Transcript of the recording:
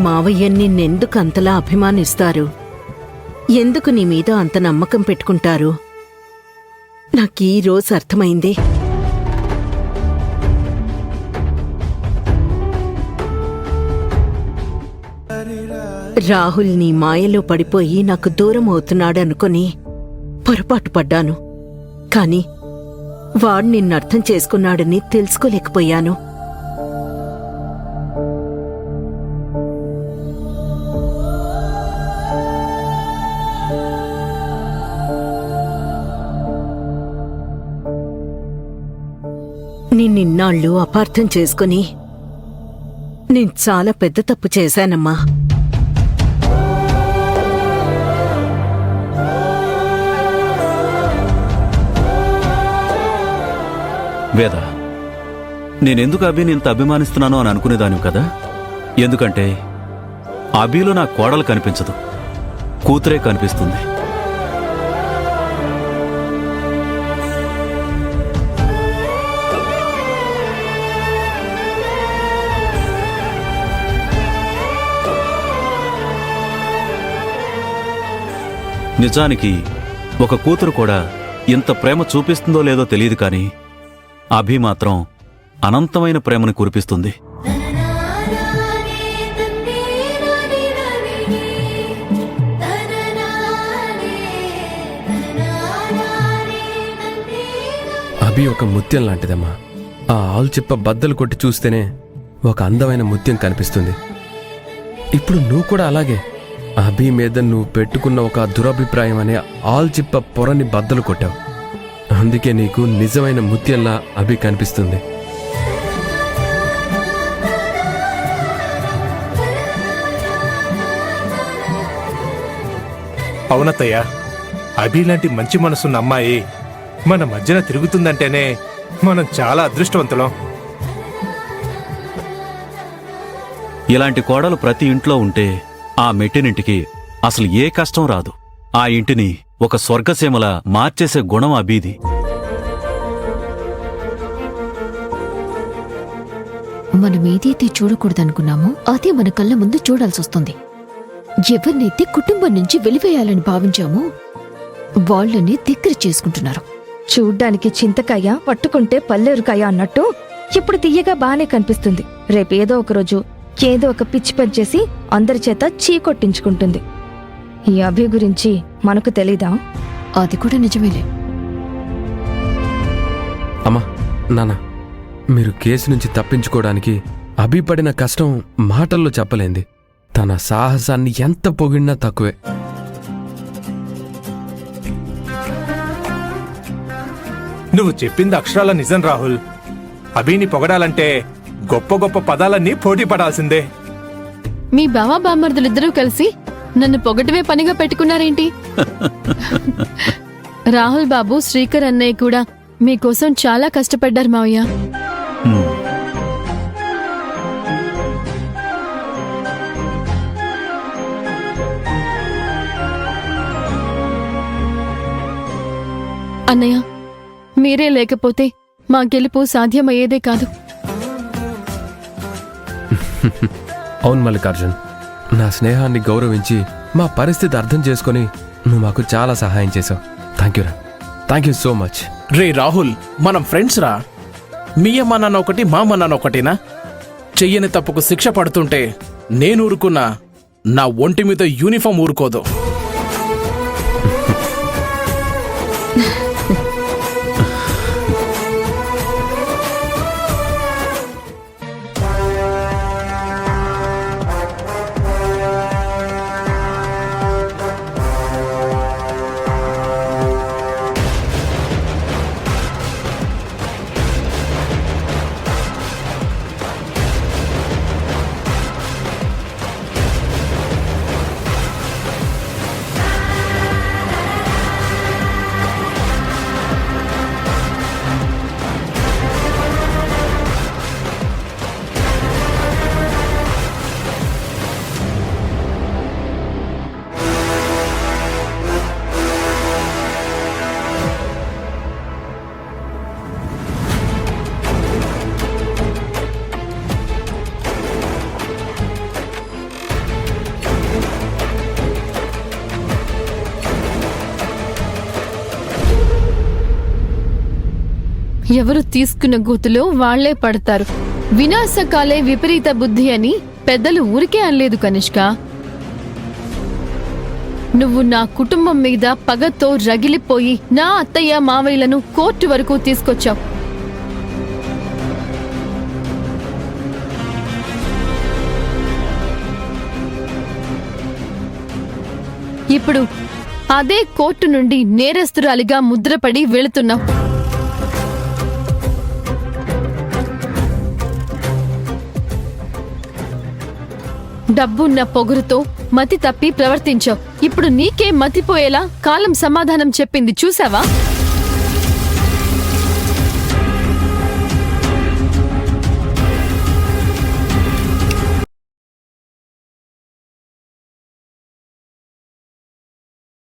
మావయ్య నిన్నెందుకు అంతలా అభిమానిస్తారు? ఎందుకు నీ మీద అంత నమ్మకం పెట్టుకుంటారు? నాకీ రోజు అర్థమైంది. రాహుల్ నీ మాయలో పడిపోయి నాకు దూరం అవుతున్నాడనుకుని పొరపాటు పడ్డాను. కాని వాడు నిన్నర్థం చేసుకున్నాడని తెలుసుకోలేకపోయాను. నిన్నాళ్ళు అపార్థం చేసుకుని నేను చాలా పెద్ద తప్పు చేశానమ్మా. వేద, నేనెందుకు అభిని ఇంత అభిమానిస్తున్నానో అని అనుకునేదాన్ని కదా. ఎందుకంటే అభిలో నా కోడలు కనిపించదు, కూతురే కనిపిస్తుంది. నిజానికి ఒక కూతురు కూడా ఇంత ప్రేమ చూపిస్తుందో లేదో తెలియదు, కానీ అభి మాత్రం అనంతమైన ప్రేమను కురిపిస్తుంది. అభి ఒక ముత్యం లాంటిదమ్మా. ఆ ఆల్చిప్ప బద్దలు కొట్టి చూస్తేనే ఒక అందమైన ముత్యం కనిపిస్తుంది. ఇప్పుడు నువ్వు కూడా అలాగే అభి మీద నువ్వు పెట్టుకున్న ఒక దురభిప్రాయం అనే ఆల్చిప్ప పొరని బద్దలు కొట్టావు. అందుకే నీకు నిజమైన ముత్యంలా అభి కనిపిస్తుంది. అవునత్తయ్య, అభి లాంటి మంచి మనసున్న అమ్మాయి మన మధ్యన తిరుగుతుందంటేనే మనం చాలా అదృష్టవంతులం. ఇలాంటి కోడలు ప్రతి ఇంట్లో ఉంటే ఆ మెట్టినింటికి అసలు ఏ కష్టం రాదు. ఆ ఇంటిని ఒక స్వర్గసీమలా మార్చేసే గుణం అభిది. మనమేదైతే చూడకూడదనుకున్నామో అదే మన కళ్ళ ముందు చూడాల్సొస్తుంది. ఎవరినైతే కుటుంబం నుంచి వెలివేయాలని భావించామో వాళ్ళని దగ్గర చేసుకుంటున్నారు. చూడ్డానికి చింతకాయ, పట్టుకుంటే పల్లేరుకాయ అన్నట్టు ఇప్పుడు తియ్యగా బానే కనిపిస్తుంది. రేపేదో ఒకరోజు ఏదో ఒక పిచ్చి పని చేసి అందరి చేత చీకొట్టించుకుంటుంది. ఈ అభి గురించి మనకు తెలీదా? అది కూడా నిజమేలే. అమ్మా, నాన్న, మీరు కేసు నుంచి తప్పించుకోవడానికి అభి పడిన కష్టం మాటల్లో చెప్పలేంది. తన సాహసాన్ని ఎంత పొగిడినా తక్కువే. నువ్వు చెప్పింది అక్షరాల నిజం రాహుల్. అభిని పొగడాలంటే గొప్ప గొప్ప పదాలన్నీ పోటీ పడాల్సిందే. మీ బావా బామ్మర్దులిద్దరూ కలిసి నన్ను పొగటవే పనిగా పెట్టుకున్నారేంటి? రాహుల్ బాబు, శ్రీకర్ అన్నయ్య కూడా మీకోసం చాలా కష్టపడ్డారు మావయ్య. అన్నయ్య, మీరే లేకపోతే మా గెలుపు సాధ్యమయ్యేదే కాదు. అవును మల్లికార్జున్, నా స్నేహాన్ని గౌరవించి మా పరిస్థితి అర్థం చేసుకుని నువ్వు మాకు చాలా సహాయం చేశావు. Thank you so much. రే రాహుల్, మనం ఫ్రెండ్స్ రా. మీ అమ్మ నాన్న ఒకటి, మా అమ్మ నాన్న ఒకటినా? చెయ్యని తప్పుకు శిక్ష పడుతుంటే నేను ఊరుకున్నా, నా ఒంటి మీద యూనిఫామ్ ఊరుకోదు. ఎవరు తీసుకున్న గోతులో వాళ్లే పడతారు. వినాశకాలే విపరీత బుద్ధి అని పెద్దలు ఊరికే అనలేదు కనిష్క. నువ్వు నా కుటుంబం మీద పగతో రగిలిపోయి నా అత్తయ్య మావయ్యలను కోర్టు వరకు తీసుకొచ్చావు. ఇప్పుడు అదే కోర్టు నుండి నేరస్తురాలిగా ముద్రపడి వెళుతున్నావు. డబ్బున్న పొగరుతో మతి తప్పి ప్రవర్తించావు. ఇప్పుడు నీకే మతిపోయేలా కాలం సమాధానం చెప్పింది చూసావా?